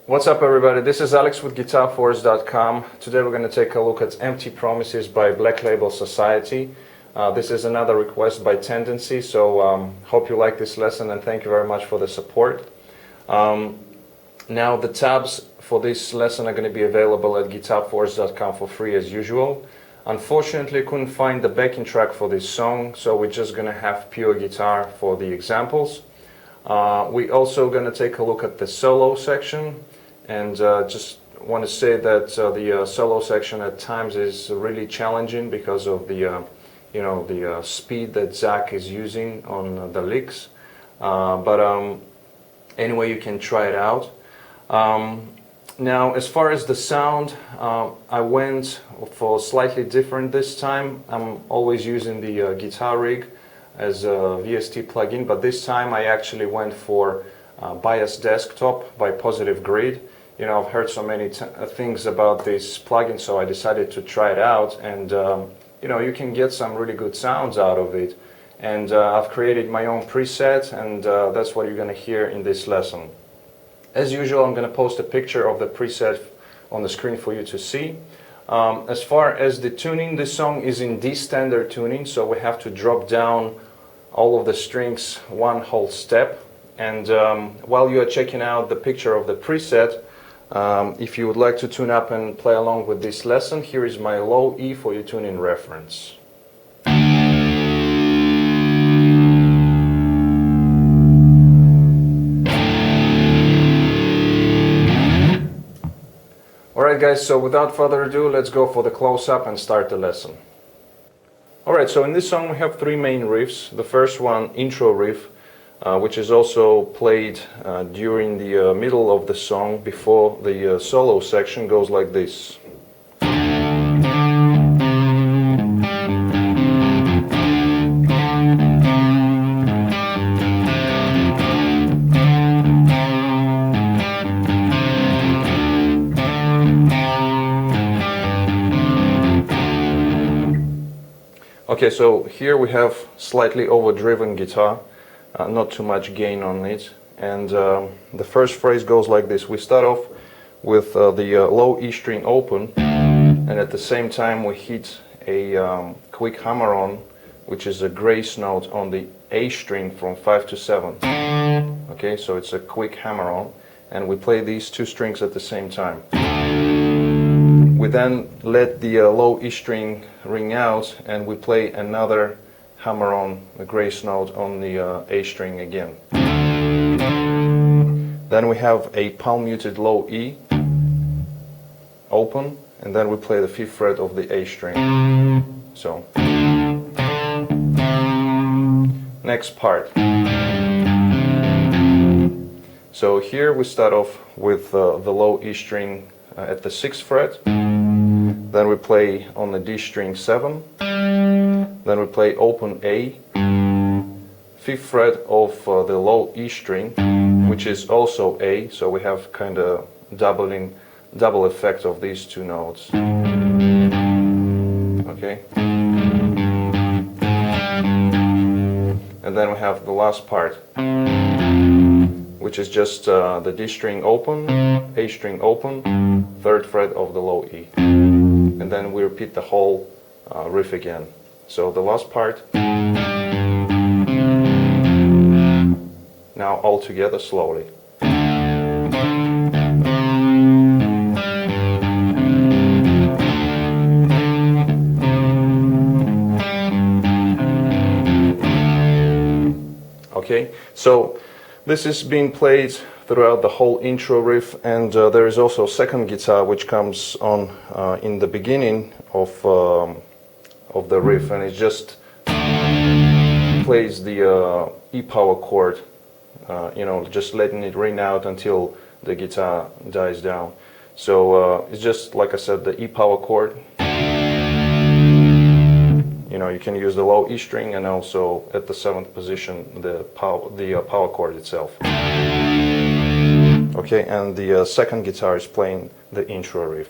What's up, everybody? This is Alex with GuitarForce.com. Today we're going to take a look at Empty Promises by Black Label Society. This is another request by Tendency, so hope you like this lesson and thank you very much for the support. Now the tabs for this lesson are going to be available at GuitarForce.com for free as usual. Unfortunately, couldn't find the backing track for this song, so we're just going to have pure guitar for the examples. We're also going to take a look at the solo section, and just want to say that the solo section at times is really challenging because of the speed that Zakk is using on the licks. But anyway, you can try it out. Now, as far as the sound, I went for slightly different this time. I'm always using the guitar rig as a VST plugin, but this time I actually went for Bias Desktop by Positive Grid. You know, I've heard so many things about this plugin, so I decided to try it out, and you know, you can get some really good sounds out of it. And I've created my own preset, and that's what you're going to hear in this lesson. As usual, I'm going to post a picture of the preset on the screen for you to see. As far as the tuning, this song is in D standard tuning, so we have to drop down all of the strings one whole step. And while you are checking out the picture of the preset, if you would like to tune up and play along with this lesson, here is my low E for your tuning reference. Alright guys, so without further ado, let's go for the close-up and start the lesson. Alright, so in this song we have three main riffs. The first one, intro riff, which is also played during the middle of the song before the solo section, goes like this. Okay, so here we have slightly overdriven guitar, not too much gain on it, and the first phrase goes like this. We start off with the low E string open, and at the same time we hit a quick hammer-on, which is a grace note on the A string from 5 to 7. Okay, so it's a quick hammer-on, and we play these two strings at the same time. We then let the low E string ring out, and we play another hammer-on, a grace note on the A string again. Then we have a palm muted low E open, and then we play the 5th fret of the A string. So, next part. So here we start off with the low E string at the 6th fret. Then we play on the D string 7, then we play open A, 5th fret of the low E string, which is also A, so we have kind of double effect of these two notes. Okay. And then we have the last part, which is just the D string open, A string open, 3rd fret of the low E. And then we repeat the whole riff again. So the last part. Now all together slowly. Okay, so this is being played throughout the whole intro riff, and there is also a second guitar which comes on in the beginning of the riff, and it just plays the E power chord, you know, just letting it ring out until the guitar dies down. So it's just, like I said, the E power chord. You know, you can use the low E string, and also at the 7th position the power chord itself. Okay, and the second guitar is playing the intro riff.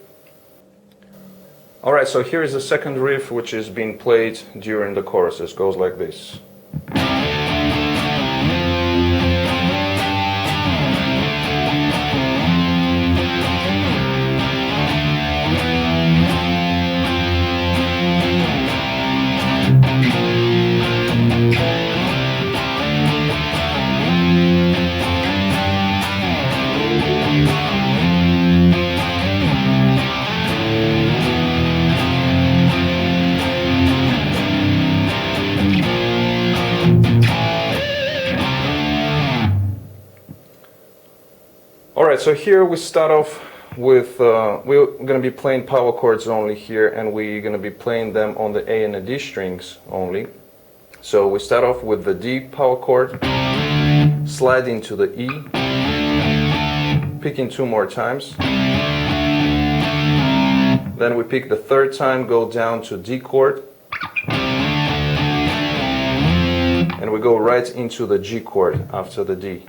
Alright, so here is the second riff, which is being played during the choruses. It goes like this. Alright, so here we start off with, we're going to be playing power chords only here, and we're going to be playing them on the A and the D strings only. So we start off with the D power chord, slide into the E, picking 2 more times. Then we pick the 3rd time, go down to D chord, and we go right into the G chord after the D.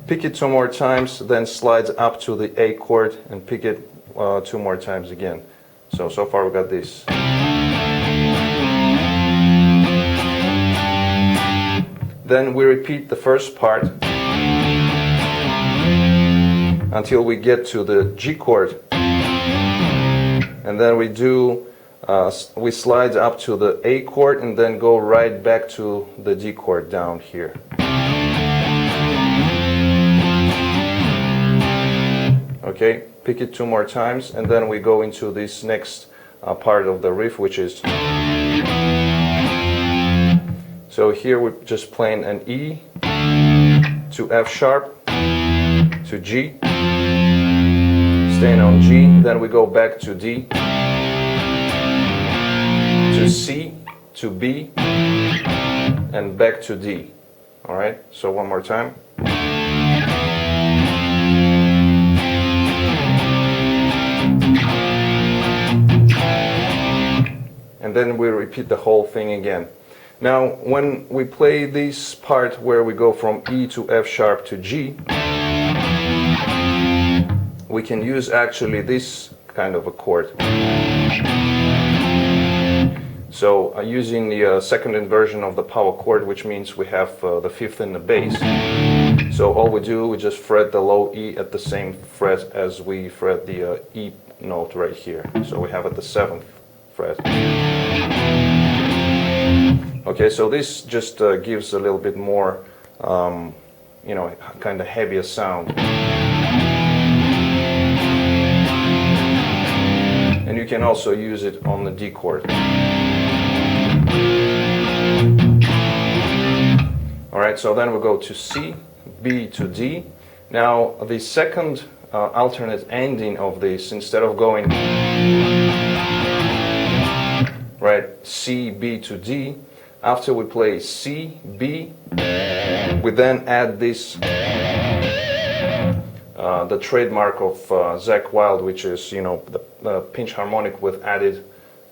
Pick it 2 more times, then slide up to the A chord and pick it 2 more times again. So far we got this. Then we repeat the first part until we get to the G chord, and then we slide up to the A chord and then go right back to the D chord down here. Okay, pick it 2 more times, and then we go into this next part of the riff, which is, so here we're just playing an E to F sharp to G, staying on G, then we go back to D to C to B and back to D. Alright, so one more time. And then we repeat the whole thing again. Now, when we play this part where we go from E to F sharp to G, we can use actually this kind of a chord. So using the second inversion of the power chord, which means we have the 5th in the bass. So all we do, we just fret the low E at the same fret as we fret the E note right here. So we have at the 7th fret. Okay, so this just gives a little bit more, you know, kind of heavier sound. And you can also use it on the D chord. Alright, so then we go to C, B to D. Now the second alternate ending of this, instead of going right C, B to D, after we play C, B, we then add this, the trademark of Zakk Wylde, which is, you know, the pinch harmonic with added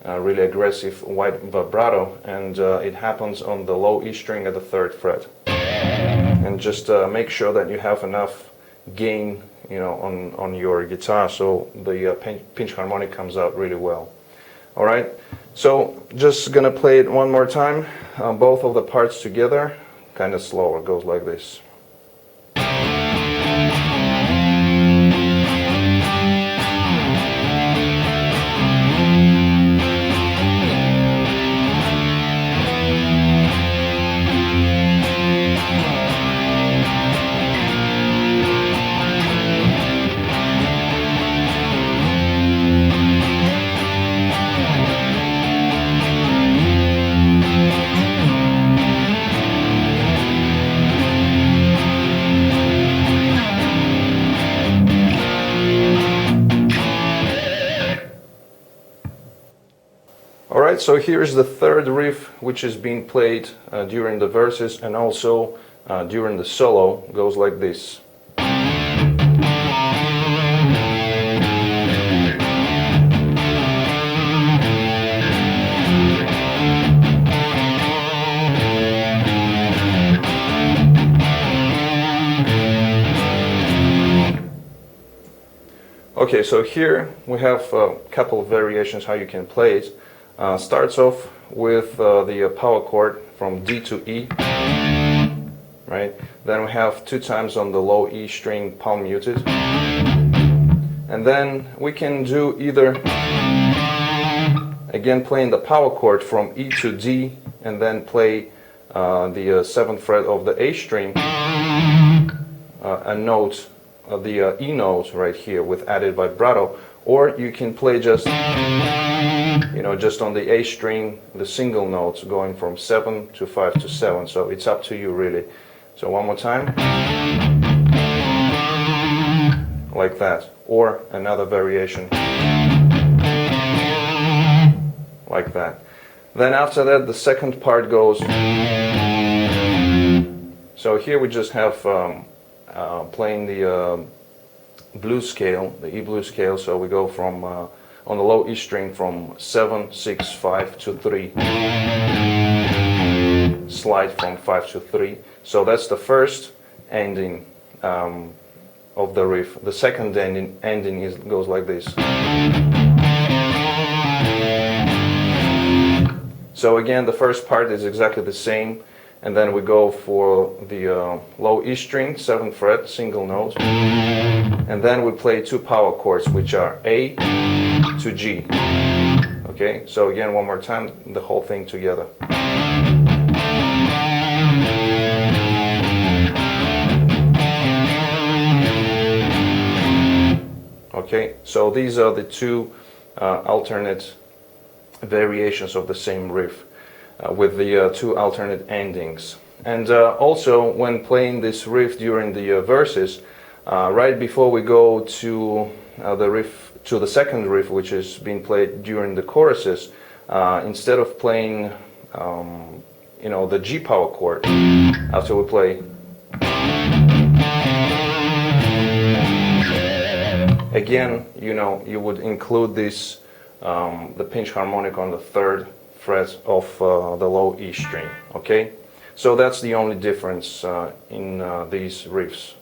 really aggressive wide vibrato, and it happens on the low E string at the 3rd fret. And just make sure that you have enough gain, you know, on your guitar, so the pinch harmonic comes out really well. Alright, so just gonna play it one more time, both of the parts together, kind of slower, it goes like this. Alright, so here's the 3rd riff, which is being played during the verses and also during the solo. It goes like this. Okay, so here we have a couple of variations how you can play it. Starts off with the power chord from D to E, right? Then we have 2 times on the low E string palm muted, and then we can do either again playing the power chord from E to D and then play the 7th fret of the A string, a note, the E note right here with added vibrato, or you can play just, you know, just on the A string, the single notes going from 7 to 5 to 7. So it's up to you really. So one more time, like that, or another variation, like that. Then after that, the second part goes. So here we just have playing the blues scale, the E blues scale. So we go from on the low E string from 7, 6, 5 to 3. Slide from 5 to 3. So that's the first ending of the riff. The second ending goes like this. So again, the first part is exactly the same, and then we go for the low E string, 7th fret, single note, and then we play two power chords, which are A to G. Okay, so again, one more time, the whole thing together. Okay, so these are the two alternate variations of the same riff with the two alternate endings. And also, when playing this riff during the verses, right before we go to the riff, to the second riff, which is being played during the choruses, instead of playing, the G power chord, after we play, again, you would include this, the pinch harmonic on the 3rd fret of the low E string. Okay, so that's the only difference in these riffs.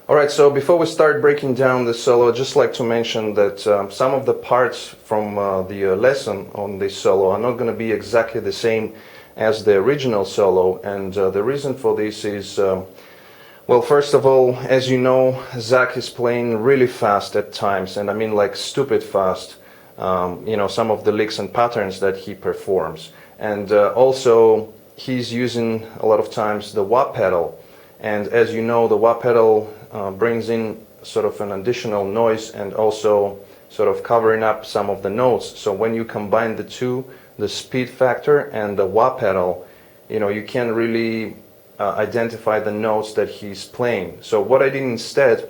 Alright, so before we start breaking down the solo, I'd just like to mention that some of the parts from the lesson on this solo are not going to be exactly the same as the original solo, and the reason for this is, well, first of all, as you know, Zakk is playing really fast at times, and I mean like stupid fast, some of the licks and patterns that he performs. And also, he's using a lot of times the wah pedal, and as you know, the wah pedal brings in sort of an additional noise and also sort of covering up some of the notes. So when you combine the two, the speed factor and the wah pedal, you can really identify the notes that he's playing. So what I did instead,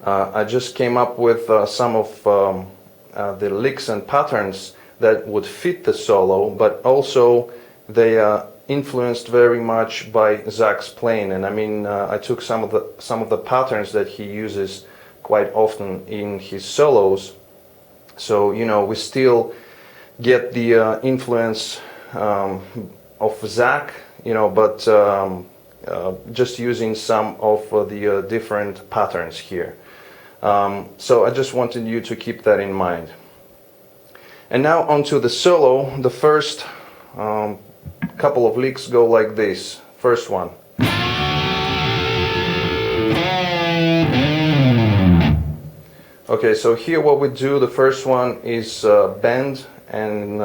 I just came up with some of the licks and patterns that would fit the solo, but also they are influenced very much by Zakk's playing. And I mean, I took some of the patterns that he uses quite often in his solos. So we still get the influence of Zakk, but just using some of the different patterns here. So I just wanted you to keep that in mind. And now onto the solo. The first couple of licks go like this. First one. Okay, so here what we do, the first one is bend, and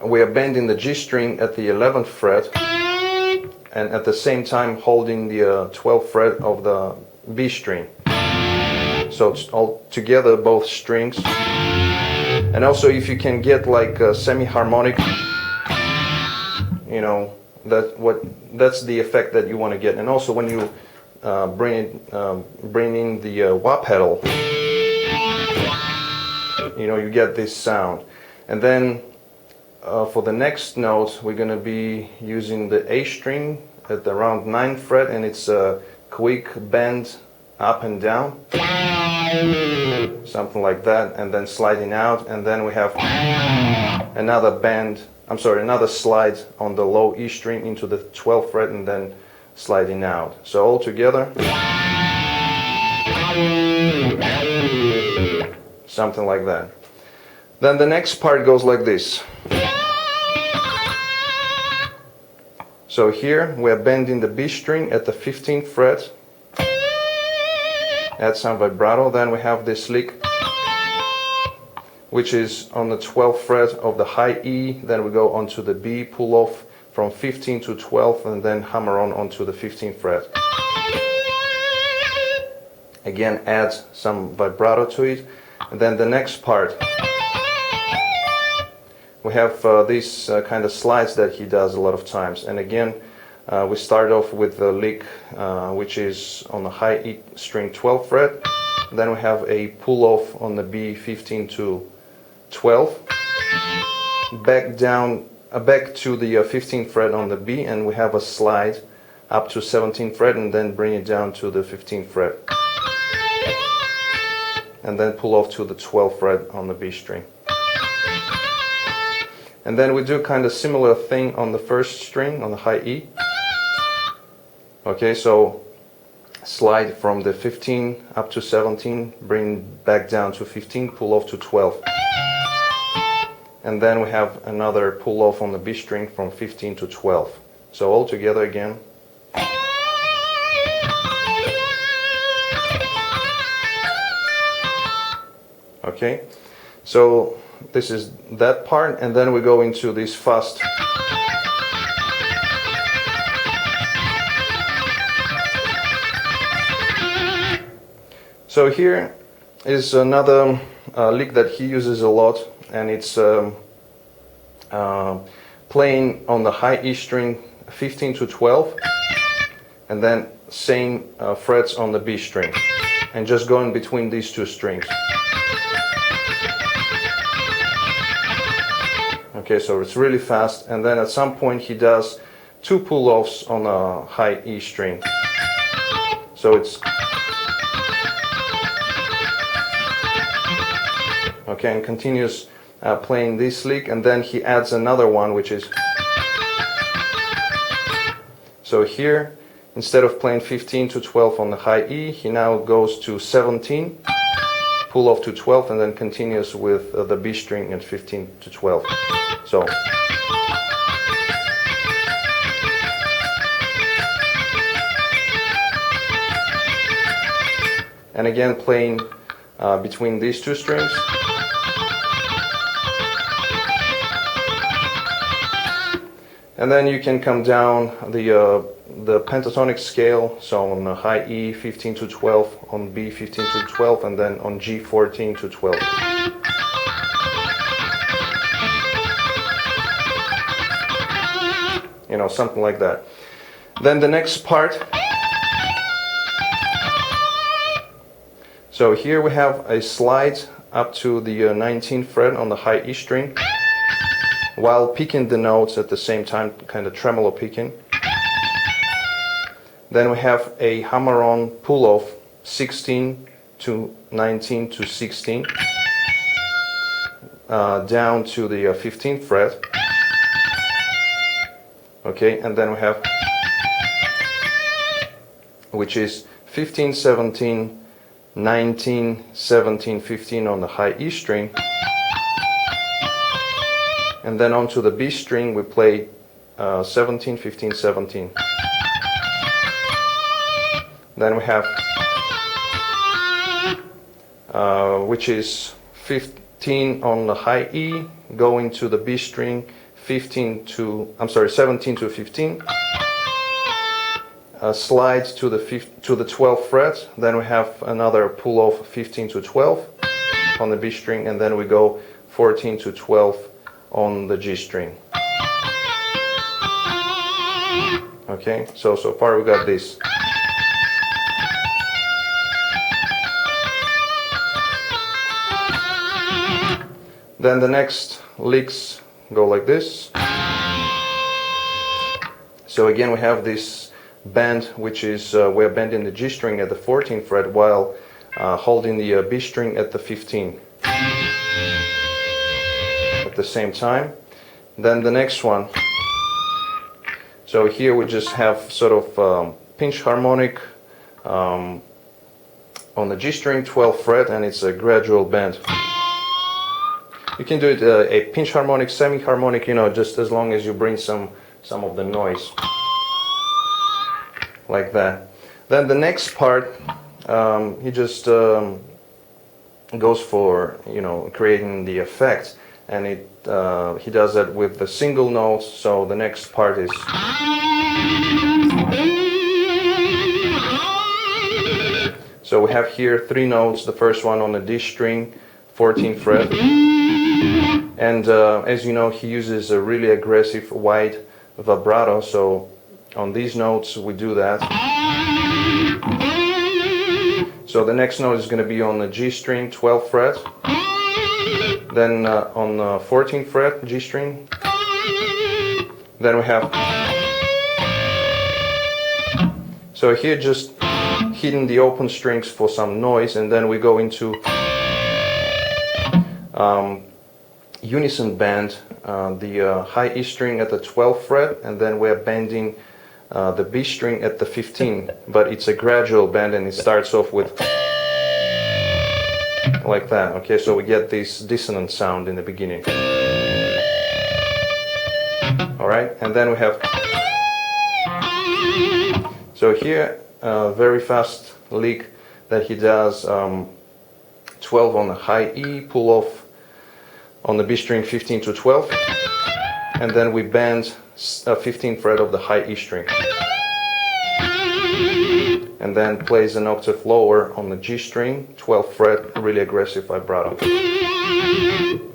we are bending the G string at the 11th fret, and at the same time holding the 12th fret of the B string. So it's all together, both strings. And also, if you can get like a semi-harmonic, that's the effect that you want to get. And also, when you bring in the wah pedal, you get this sound. And then for the next note, we're going to be using the A string at around 9th fret, and it's a quick bend up and down, something like that, and then sliding out, and then we have another bend I'm sorry, another slide on the low E string into the 12th fret and then sliding out. So all together, something like that. Then the next part goes like this. So here we're bending the B string at the 15th fret, add some vibrato, then we have this lick which is on the 12th fret of the high E, then we go onto the B, pull off from 15 to 12 and then hammer on onto the 15th fret. Again, add some vibrato to it, and then the next part we have these kind of slides that he does a lot of times, and again we start off with the lick which is on the high E string 12th fret, then we have a pull off on the B 15 to 12, back down back to the 15th fret on the B, and we have a slide up to 17th fret and then bring it down to the 15th fret and then pull off to the 12th fret on the B string. And then we do kind of similar thing on the first string on the high E. Okay, so slide from the 15 up to 17, bring back down to 15, pull off to 12. And then we have another pull off on the B string from 15 to 12. So all together again. Okay, so this is that part, and then we go into this fast. So here is another lick that he uses a lot, and it's playing on the high E string 15 to 12 and then same frets on the B string and just going between these two strings. Okay, so it's really fast, and then at some point he does two pull-offs on a high E string. So it's okay, and continues playing this lick, and then he adds another one which is, so here instead of playing 15 to 12 on the high E, he now goes to 17, pull off to 12, and then continues with the B string at 15 to 12. So and again playing between these two strings. And then you can come down the pentatonic scale, so on the high E 15 to 12, on B 15 to 12, and then on G 14 to 12. You know, something like that. Then the next part. So here we have a slide up to the 19th fret on the high E string, while picking the notes at the same time, kind of tremolo picking. Then we have a hammer-on pull-off 16 to 19 to 16, down to the 15th fret. Okay, and then we have, which is 15, 17, 19, 17, 15 on the high E string. And then onto the B string we play 17, 15, 17. Then we have which is 15 on the high E, going to the B string, 17 to 15. Slide to the 12th fret. Then we have another pull off 15 to 12 on the B string, and then we go 14 to 12 on the G string. Okay, so far we got this. Then the next licks go like this. So again we have this bend, which is we're bending the G string at the 14th fret while holding the B string at the 15th at the same time. Then the next one, so here we just have sort of pinch harmonic on the G string, 12th fret, and it's a gradual bend. You can do it a pinch harmonic, semi-harmonic, you know, just as long as you bring some of the noise, like that. Then the next part, he just goes for, you know, creating the effect, and he does that with the single notes. So the next part is, so we have here 3 notes. The first one on the D string, 14th fret, and as you know, he uses a really aggressive wide vibrato, so on these notes we do that. So the next note is going to be on the G string, 12th fret, then on the 14th fret, G string, then we have, so here just hitting the open strings for some noise, and then we go into unison bend, the high E string at the 12th fret, and then we're bending the B string at the 15th, but it's a gradual bend, and it starts off with like that. Okay, so we get this dissonant sound in the beginning. Alright, and then we have, so here very fast lick that he does, 12 on the high E, pull off on the B string, 15 to 12, and then we bend 15th fret of the high E string, and then plays an octave lower on the G string, 12th fret, really aggressive vibrato.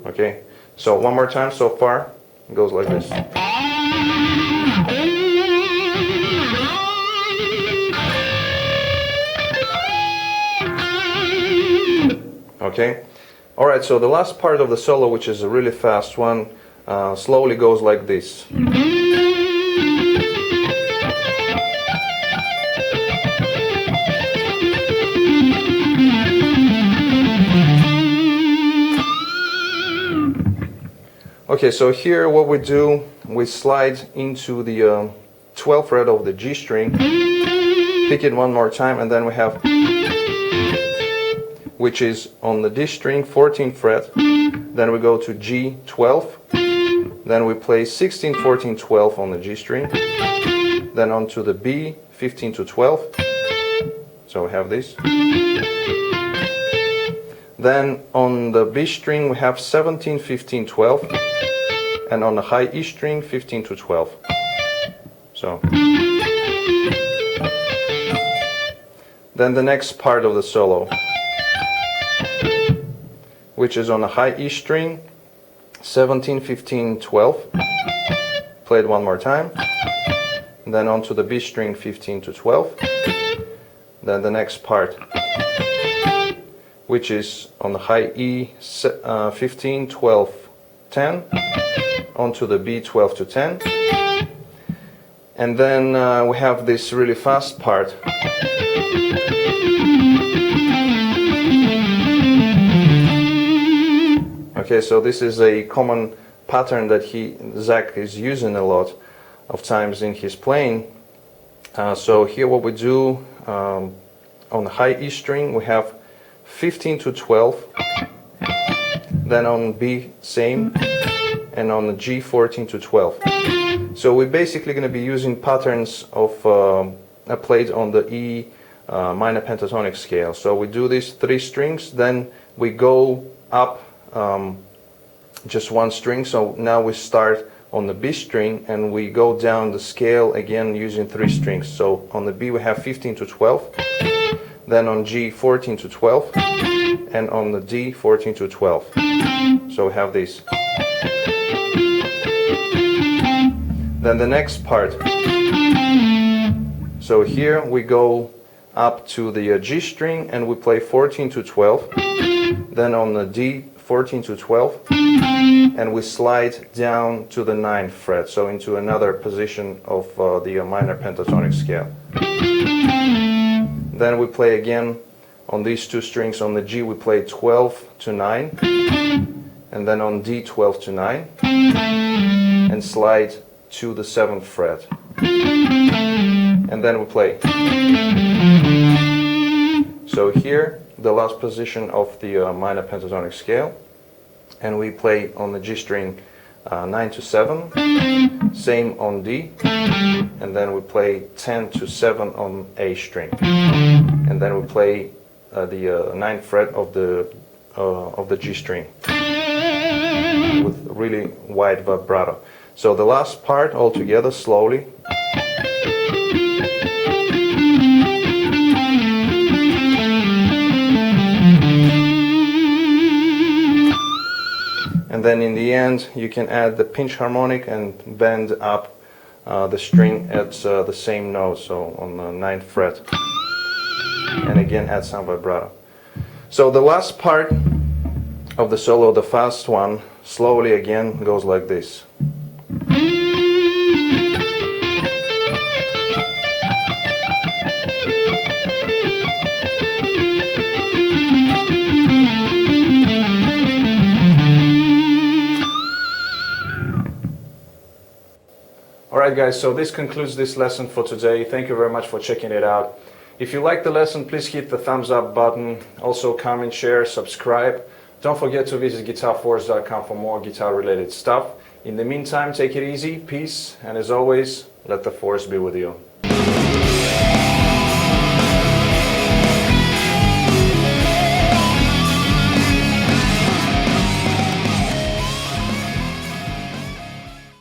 Okay, so one more time. So far it goes like this. Okay, alright, so the last part of the solo, which is a really fast one, slowly goes like this. Okay, so here what we do, we slide into the 12th fret of the G string, pick it one more time, and then we have, which is on the D string, 14th fret, then we go to G 12, then we play 16, 14, 12 on the G string, then onto the B, 15 to 12, so we have this. Then on the B string we have 17, 15, 12, and on the high E string, 15 to 12. So then the next part of the solo, which is on the high E string, 17, 15, 12, played one more time, and then onto the B string, 15 to 12, then the next part, which is on the high E, 15, 12, 10, onto the B, 12 to 10, and then we have this really fast part. Okay, so this is a common pattern that Zakk is using a lot of times in his playing. So here what we do, on the high E string we have 15 to 12, then on B same, and on the G 14 to 12. So we're basically going to be using patterns of played on the E minor pentatonic scale. So we do these 3 strings, then we go up just 1 string. So now we start on the B string and we go down the scale again using 3 strings. So on the B we have 15 to 12, then on G 14 to 12, and on the D 14 to 12. So we have these. Then the next part, so here we go up to the G string and we play 14 to 12, then on the D 14 to 12, and we slide down to the 9th fret, so into another position of the minor pentatonic scale. Then we play again on these 2 strings. On the G we play 12 to 9, and then on D 12 to 9. and slide to the 7th fret. And then we play. So here, the last position of the minor pentatonic scale, and we play on the G string 9 to 7, same on D, and then we play 10 to 7 on A string, and then we play the 9th fret of the G string with really wide vibrato. So the last part all together slowly. And then in the end you can add the pinch harmonic and bend up the string at the same note, so on the 9th fret, and again add some vibrato. So the last part of the solo, the fast one, slowly again goes like this. Alright guys, so this concludes this lesson for today. Thank you very much for checking it out. If you like the lesson, please hit the thumbs up button. Also comment, share, subscribe. Don't forget to visit GuitarForce.com for more guitar related stuff. In the meantime, take it easy, peace, and as always, let the force be with you.